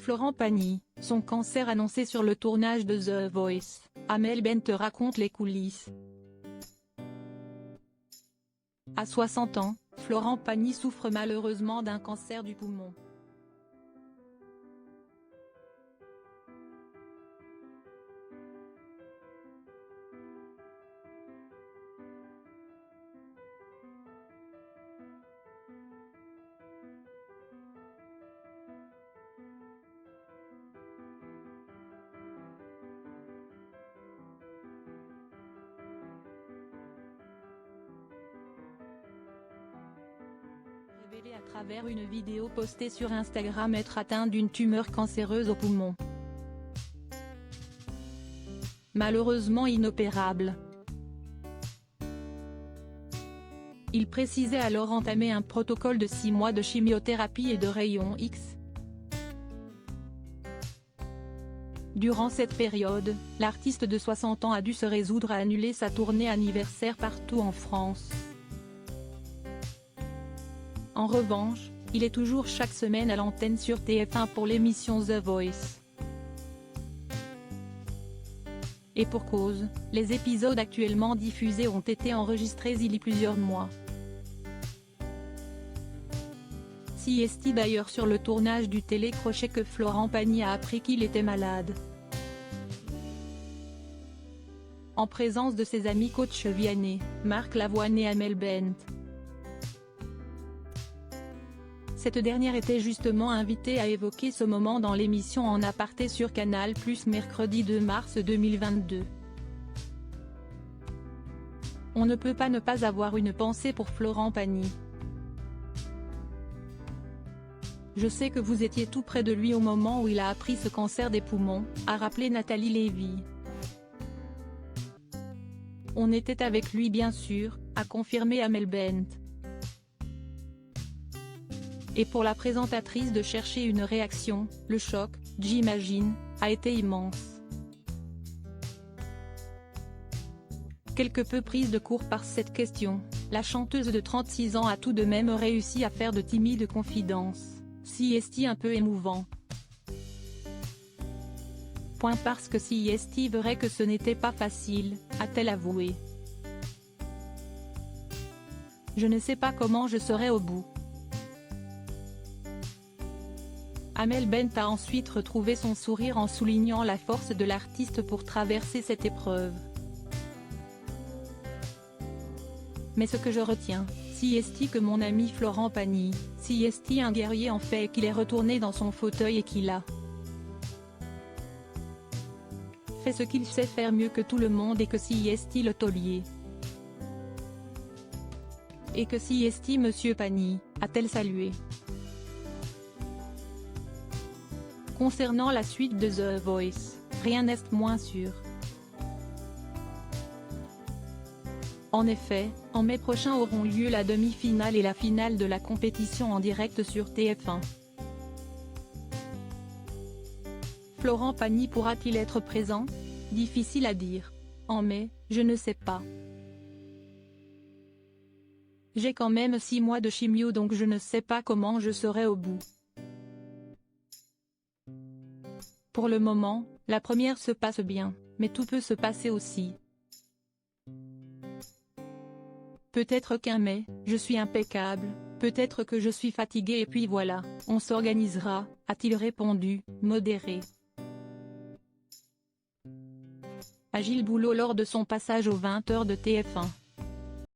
Florent Pagny, son cancer annoncé sur le tournage de The Voice, Amel Bent raconte les coulisses. À 60 ans, Florent Pagny souffre malheureusement d'un cancer du poumon. Révélé à travers une vidéo postée sur Instagram être atteint d'une tumeur cancéreuse au poumon. Malheureusement inopérable. Il précisait alors entamer un protocole de 6 mois de chimiothérapie et de rayons X. Durant cette période, l'artiste de 60 ans a dû se résoudre à annuler sa tournée anniversaire partout en France. En revanche, il est toujours chaque semaine à l'antenne sur TF1 pour l'émission The Voice. Et pour cause, les épisodes actuellement diffusés ont été enregistrés il y a plusieurs mois. CST d'ailleurs sur le tournage du télécrochet que Florent Pagny a appris qu'il était malade. En présence de ses amis coach Vianney, Marc Lavoine et Amel Bent. Cette dernière était justement invitée à évoquer ce moment dans l'émission En aparté sur Canal+ mercredi 2 mars 2022. On ne peut pas ne pas avoir une pensée pour Florent Pagny. Je sais que vous étiez tout près de lui au moment où il a appris ce cancer des poumons, a rappelé Nathalie Lévy. On était avec lui bien sûr, a confirmé Amel Bent. Et pour la présentatrice de chercher une réaction, le choc, j'imagine, a été immense. Quelque peu prise de court par cette question, la chanteuse de 36 ans a tout de même réussi à faire de timides confidences, CST un peu émouvant. Parce que CST verrait que ce n'était pas facile, a-t-elle avoué. Je ne sais pas comment je serai au bout. Amel Bent a ensuite retrouvé son sourire en soulignant la force de l'artiste pour traverser cette épreuve. Mais ce que je retiens, CST que mon ami Florent Pagny, CST un guerrier en fait et qu'il est retourné dans son fauteuil et qu'il a fait ce qu'il sait faire mieux que tout le monde et que CST le taulier. Et que CST Monsieur Pagny, a-t-elle salué. Concernant la suite de The Voice, rien n'est moins sûr. En effet, en mai prochain auront lieu la demi-finale et la finale de la compétition en direct sur TF1. Florent Pagny pourra-t-il être présent? Difficile à dire. En mai, je ne sais pas. J'ai quand même 6 mois de chimio donc je ne sais pas comment je serai au bout. Pour le moment, la première se passe bien, mais tout peut se passer aussi. Peut-être qu'un mai, je suis impeccable, peut-être que je suis fatigué et puis voilà, on s'organisera, a-t-il répondu, modéré. À Gilles Boulot lors de son passage aux 20h de TF1.